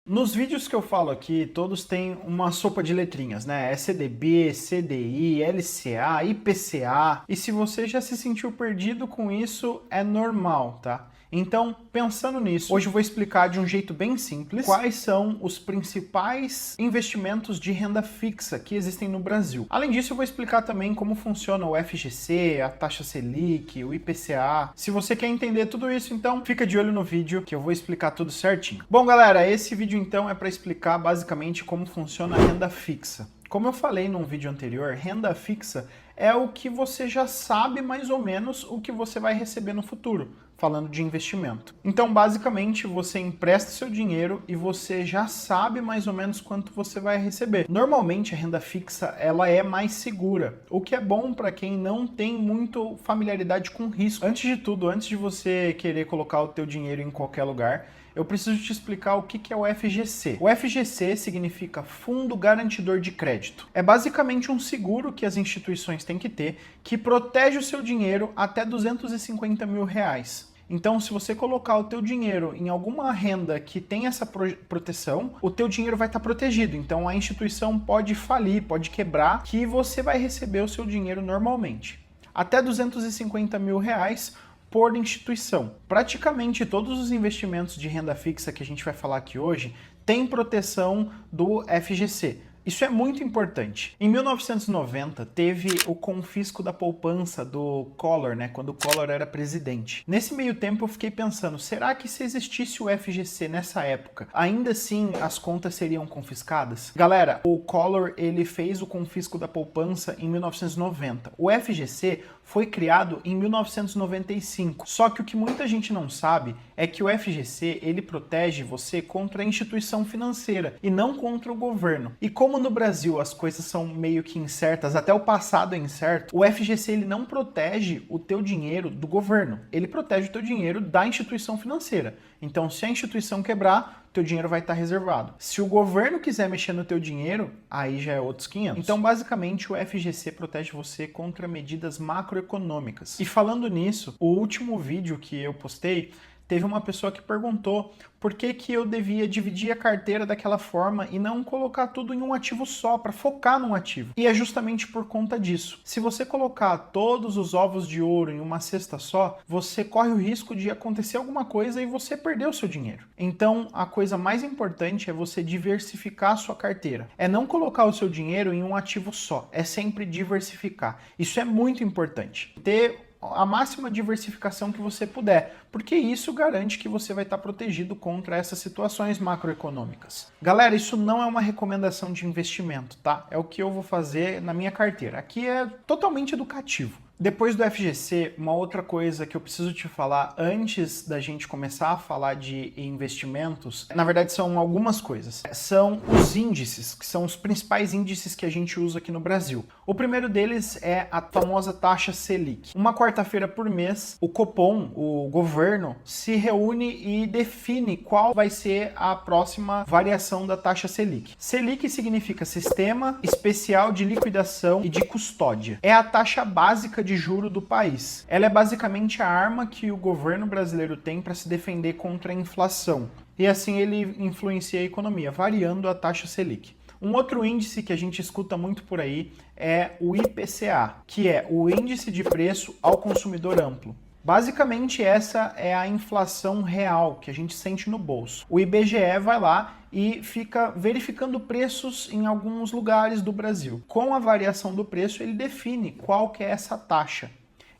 Nos vídeos que eu falo aqui, todos têm uma sopa de letrinhas, né? É CDB, CDI, LCA, IPCA. E se você já se sentiu perdido com isso, é normal, tá? Então, pensando nisso, hoje eu vou explicar de um jeito bem simples quais são os principais investimentos de renda fixa que existem no Brasil. Além disso, eu vou explicar também como funciona o FGC, a taxa Selic, o IPCA. Se você quer entender tudo isso, então fica de olho no vídeo que eu vou explicar tudo certinho. Bom, galera, esse vídeo então é para explicar basicamente como funciona a renda fixa. Como eu falei num vídeo anterior, renda fixa é o que você já sabe mais ou menos o que você vai receber no futuro, falando de investimento. Então, basicamente, você empresta seu dinheiro e você já sabe mais ou menos quanto você vai receber. Normalmente, a renda fixa ela é mais segura, o que é bom para quem não tem muito familiaridade com risco. Antes de tudo, antes de você querer colocar o teu dinheiro em qualquer lugar, eu preciso te explicar o que é o FGC. O FGC significa Fundo Garantidor de Crédito. É basicamente um seguro que as instituições têm que ter, que protege o seu dinheiro até 250 mil reais. Então, se você colocar o teu dinheiro em alguma renda que tem essa proteção, o teu dinheiro vai estar protegido. Então, a instituição pode falir, pode quebrar, que você vai receber o seu dinheiro normalmente. Até 250 mil reais por instituição. Praticamente todos os investimentos de renda fixa que a gente vai falar aqui hoje têm proteção do FGC. Isso é muito importante. Em 1990, teve o confisco da poupança do Collor, né, quando o Collor era presidente. Nesse meio tempo eu fiquei pensando, será que se existisse o FGC nessa época, ainda assim as contas seriam confiscadas? Galera, o Collor ele fez o confisco da poupança em 1990. O FGC foi criado em 1995. Só que o que muita gente não sabe é que o FGC ele protege você contra a instituição financeira e não contra o governo. E como no Brasil as coisas são meio que incertas, até o passado é incerto, o FGC ele não protege o teu dinheiro do governo, ele protege o teu dinheiro da instituição financeira. Então, se a instituição quebrar, teu dinheiro vai estar reservado. Se o governo quiser mexer no teu dinheiro, aí já é outros 500. Então, basicamente, o FGC protege você contra medidas macroeconômicas. E falando nisso, o último vídeo que eu postei, teve uma pessoa que perguntou por que eu devia dividir a carteira daquela forma e não colocar tudo em um ativo só, para focar num ativo. E é justamente por conta disso. Se você colocar todos os ovos de ouro em uma cesta só, você corre o risco de acontecer alguma coisa e você perder o seu dinheiro. Então, a coisa mais importante é você diversificar a sua carteira. É não colocar o seu dinheiro em um ativo só, é sempre diversificar. Isso é muito importante. Ter a máxima diversificação que você puder, porque isso garante que você vai estar protegido contra essas situações macroeconômicas. Galera, isso não é uma recomendação de investimento, tá? É o que eu vou fazer na minha carteira. Aqui é totalmente educativo. Depois do FGC, uma outra coisa que eu preciso te falar antes da gente começar a falar de investimentos, na verdade são algumas coisas. São os índices, que são os principais índices que a gente usa aqui no Brasil. O primeiro deles é a famosa taxa Selic. Uma quarta-feira por mês, o Copom, o governo, se reúne e define qual vai ser a próxima variação da taxa Selic. Selic significa Sistema Especial de Liquidação e de Custódia. É a taxa básica de juro do país. Ela é basicamente a arma que o governo brasileiro tem para se defender contra a inflação. E assim ele influencia a economia, variando a taxa Selic. Um outro índice que a gente escuta muito por aí é o IPCA, que é o Índice de Preço ao Consumidor Amplo. Basicamente, essa é a inflação real que a gente sente no bolso. O IBGE vai lá e fica verificando preços em alguns lugares do Brasil. Com a variação do preço, ele define qual que é essa taxa.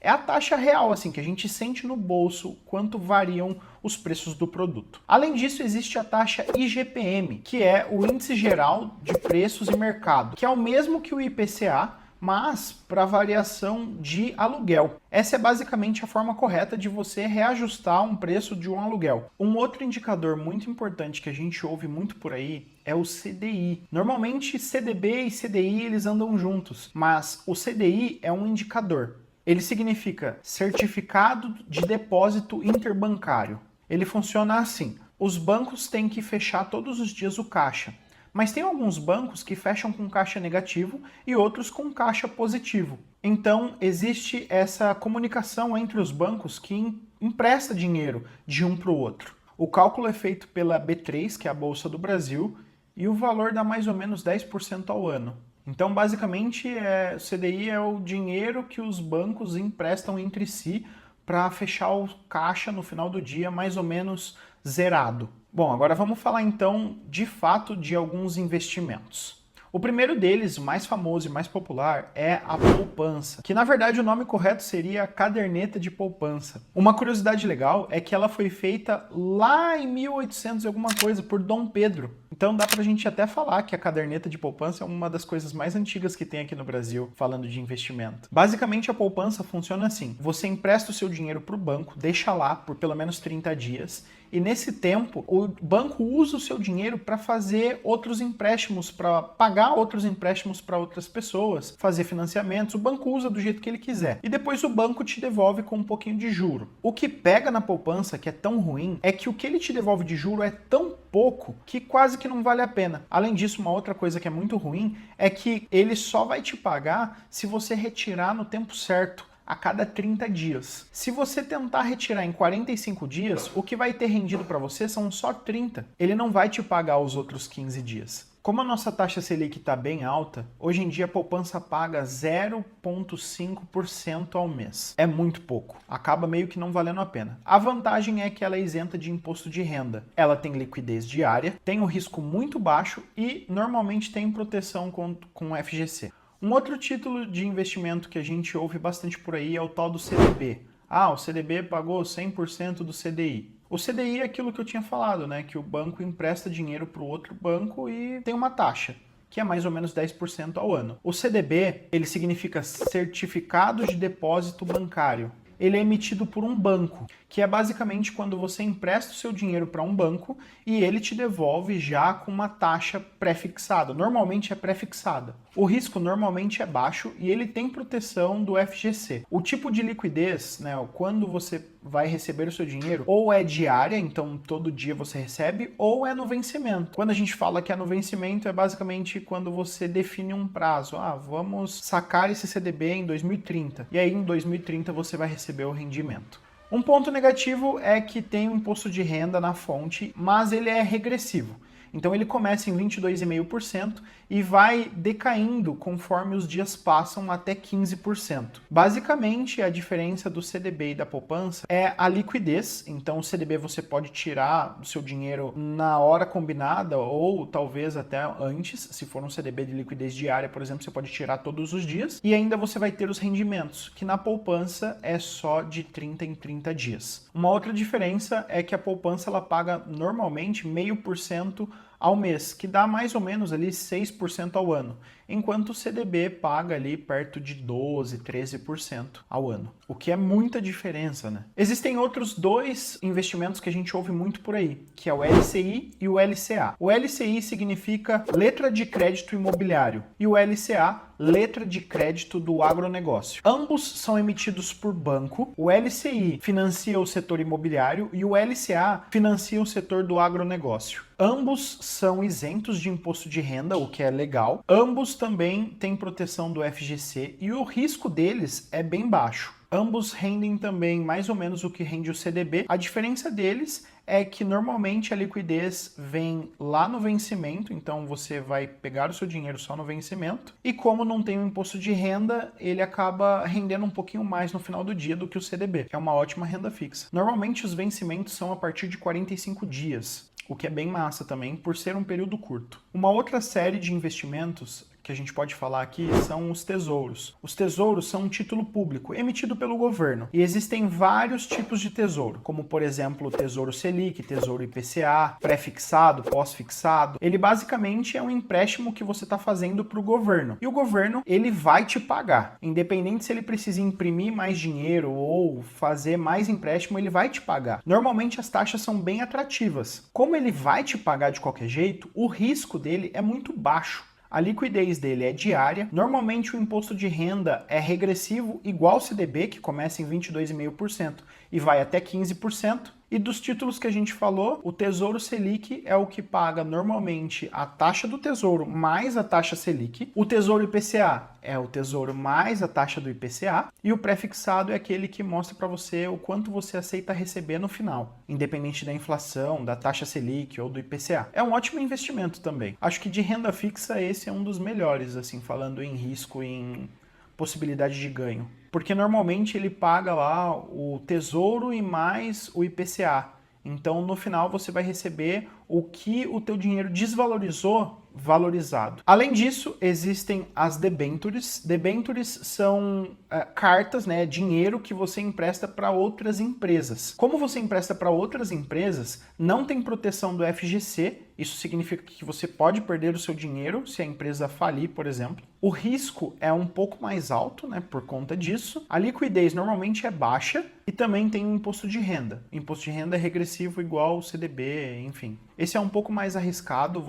É a taxa real, assim, que a gente sente no bolso quanto variam os preços do produto. Além disso, existe a taxa IGPM, que é o Índice Geral de Preços e Mercado, que é o mesmo que o IPCA, mas para variação de aluguel. Essa é basicamente a forma correta de você reajustar um preço de um aluguel. Um outro indicador muito importante que a gente ouve muito por aí é o CDI. Normalmente CDB e CDI eles andam juntos, mas o CDI é um indicador. Ele significa Certificado de Depósito Interbancário. Ele funciona assim: os bancos têm que fechar todos os dias o caixa. Mas tem alguns bancos que fecham com caixa negativo e outros com caixa positivo. Então, existe essa comunicação entre os bancos que empresta dinheiro de um para o outro. O cálculo é feito pela B3, que é a Bolsa do Brasil, e o valor dá mais ou menos 10% ao ano. Então, basicamente, o CDI é o dinheiro que os bancos emprestam entre si para fechar o caixa no final do dia mais ou menos zerado. Bom, agora vamos falar então, de fato, de alguns investimentos. O primeiro deles, o mais famoso e mais popular, é a poupança, que na verdade o nome correto seria caderneta de poupança. Uma curiosidade legal é que ela foi feita lá em 1800 e alguma coisa por Dom Pedro. Então dá pra gente até falar que a caderneta de poupança é uma das coisas mais antigas que tem aqui no Brasil, falando de investimento. Basicamente a poupança funciona assim: você empresta o seu dinheiro pro banco, deixa lá por pelo menos 30 dias, e nesse tempo o banco usa o seu dinheiro para fazer outros empréstimos, para pagar outros empréstimos para outras pessoas, fazer financiamentos. O banco usa do jeito que ele quiser. E depois o banco te devolve com um pouquinho de juro. O que pega na poupança, que é tão ruim, é que o que ele te devolve de juro é tão pouco que quase que não vale a pena. Além disso, uma outra coisa que é muito ruim é que ele só vai te pagar se você retirar no tempo certo, a cada 30 dias. Se você tentar retirar em 45 dias, o que vai ter rendido para você são só 30. Ele não vai te pagar os outros 15 dias. Como a nossa taxa Selic está bem alta, hoje em dia a poupança paga 0,5% ao mês. É muito pouco. Acaba meio que não valendo a pena. A vantagem é que ela é isenta de imposto de renda. Ela tem liquidez diária, tem um risco muito baixo e normalmente tem proteção com o FGC. Um outro título de investimento que a gente ouve bastante por aí é o tal do CDB. Ah, o CDB pagou 100% do CDI. O CDI é aquilo que eu tinha falado, né? Que o banco empresta dinheiro para o outro banco e tem uma taxa, que é mais ou menos 10% ao ano. O CDB, ele significa Certificado de Depósito Bancário. Ele é emitido por um banco, que é basicamente quando você empresta o seu dinheiro para um banco e ele te devolve já com uma taxa pré-fixada. Normalmente é pré-fixada. O risco normalmente é baixo e ele tem proteção do FGC. O tipo de liquidez, né, quando você vai receber o seu dinheiro, ou é diária, então todo dia você recebe, ou é no vencimento. Quando a gente fala que é no vencimento, é basicamente quando você define um prazo. Ah, vamos sacar esse CDB em 2030. E aí em 2030 você vai receber o rendimento. Um ponto negativo é que tem um imposto de renda na fonte, mas ele é regressivo. Então ele começa em 22,5% e vai decaindo conforme os dias passam até 15%. Basicamente, a diferença do CDB e da poupança é a liquidez. Então o CDB você pode tirar o seu dinheiro na hora combinada ou talvez até antes. Se for um CDB de liquidez diária, por exemplo, você pode tirar todos os dias e ainda você vai ter os rendimentos, que na poupança é só de 30 em 30 dias. Uma outra diferença é que a poupança ela paga normalmente 0,5% ao mês, que dá mais ou menos ali 6% ao ano, enquanto o CDB paga ali perto de 12%, 13% ao ano, o que é muita diferença, né? Existem outros dois investimentos que a gente ouve muito por aí, que é o LCI e o LCA. O LCI significa Letra de Crédito Imobiliário e o LCA, Letra de Crédito do Agronegócio. Ambos são emitidos por banco. O LCI financia o setor imobiliário e o LCA financia o setor do agronegócio. Ambos são isentos de imposto de renda, o que é legal. Ambos também têm proteção do FGC e o risco deles é bem baixo. Ambos rendem também mais ou menos o que rende o CDB. A diferença deles é que normalmente a liquidez vem lá no vencimento, então você vai pegar o seu dinheiro só no vencimento, e como não tem o imposto de renda, ele acaba rendendo um pouquinho mais no final do dia do que o CDB, que é uma ótima renda fixa. Normalmente os vencimentos são a partir de 45 dias, o que é bem massa também, por ser um período curto. Uma outra série de investimentos que a gente pode falar aqui são os tesouros. Os tesouros são um título público emitido pelo governo e existem vários tipos de tesouro, como por exemplo o Tesouro Selic, Tesouro IPCA, pré-fixado, pós-fixado. Ele basicamente é um empréstimo que você está fazendo para o governo e o governo ele vai te pagar, independente se ele precisa imprimir mais dinheiro ou fazer mais empréstimo, ele vai te pagar. Normalmente as taxas são bem atrativas. Como ele vai te pagar de qualquer jeito, o risco dele é muito baixo. A liquidez dele é diária, normalmente o imposto de renda é regressivo, igual ao CDB, que começa em 22,5% e vai até 15%, E dos títulos que a gente falou, o Tesouro Selic é o que paga normalmente a taxa do Tesouro mais a taxa Selic. O Tesouro IPCA é o Tesouro mais a taxa do IPCA. E o pré-fixado é aquele que mostra para você o quanto você aceita receber no final, independente da inflação, da taxa Selic ou do IPCA. É um ótimo investimento também. Acho que de renda fixa esse é um dos melhores, assim, falando em risco e em possibilidade de ganho. Porque normalmente ele paga lá o Tesouro e mais o IPCA. Então, no final, você vai receber o que o teu dinheiro desvalorizou valorizado. Além disso, existem as debentures. Debentures são cartas, né, dinheiro que você empresta para outras empresas. Como você empresta para outras empresas, não tem proteção do FGC. Isso significa que você pode perder o seu dinheiro se a empresa falir, por exemplo. O risco é um pouco mais alto, né, por conta disso. A liquidez normalmente é baixa e também tem um imposto de renda. O imposto de renda é regressivo igual o CDB, enfim. Esse é um pouco mais arriscado.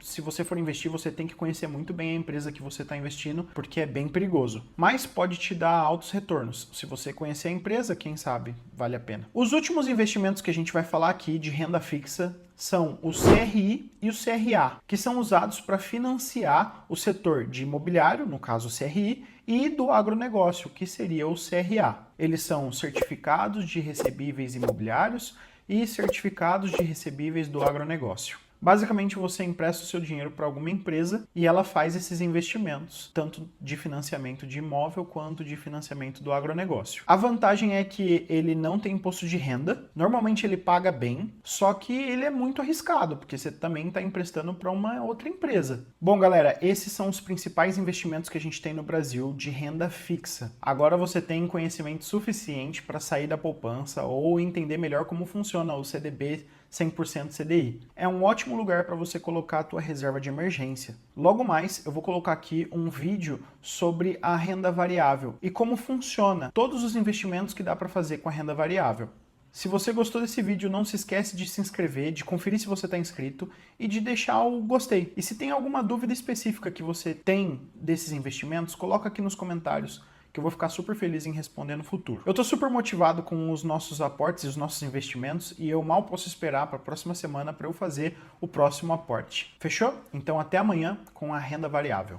Se você for investir, você tem que conhecer muito bem a empresa que você está investindo, porque é bem perigoso. Mas pode te dar altos retornos. Se você conhecer a empresa, quem sabe, vale a pena. Os últimos investimentos que a gente vai falar aqui de renda fixa são o CRI e o CRA, que são usados para financiar o setor de imobiliário, no caso o CRI, e do agronegócio, que seria o CRA. Eles são certificados de recebíveis imobiliários e certificados de recebíveis do agronegócio. Basicamente, você empresta o seu dinheiro para alguma empresa e ela faz esses investimentos, tanto de financiamento de imóvel quanto de financiamento do agronegócio. A vantagem é que ele não tem imposto de renda, normalmente ele paga bem, só que ele é muito arriscado, porque você também está emprestando para uma outra empresa. Bom, galera, esses são os principais investimentos que a gente tem no Brasil de renda fixa. Agora você tem conhecimento suficiente para sair da poupança ou entender melhor como funciona o CDB 100% CDI. É um ótimo lugar para você colocar a tua reserva de emergência. Logo mais, eu vou colocar aqui um vídeo sobre a renda variável e como funciona todos os investimentos que dá para fazer com a renda variável. Se você gostou desse vídeo, não se esquece de se inscrever, de conferir se você está inscrito e de deixar o gostei. E se tem alguma dúvida específica que você tem desses investimentos, coloca aqui nos comentários, que eu vou ficar super feliz em responder no futuro. Eu tô super motivado com os nossos aportes e os nossos investimentos e eu mal posso esperar para a próxima semana para eu fazer o próximo aporte. Fechou? Então até amanhã com a renda variável.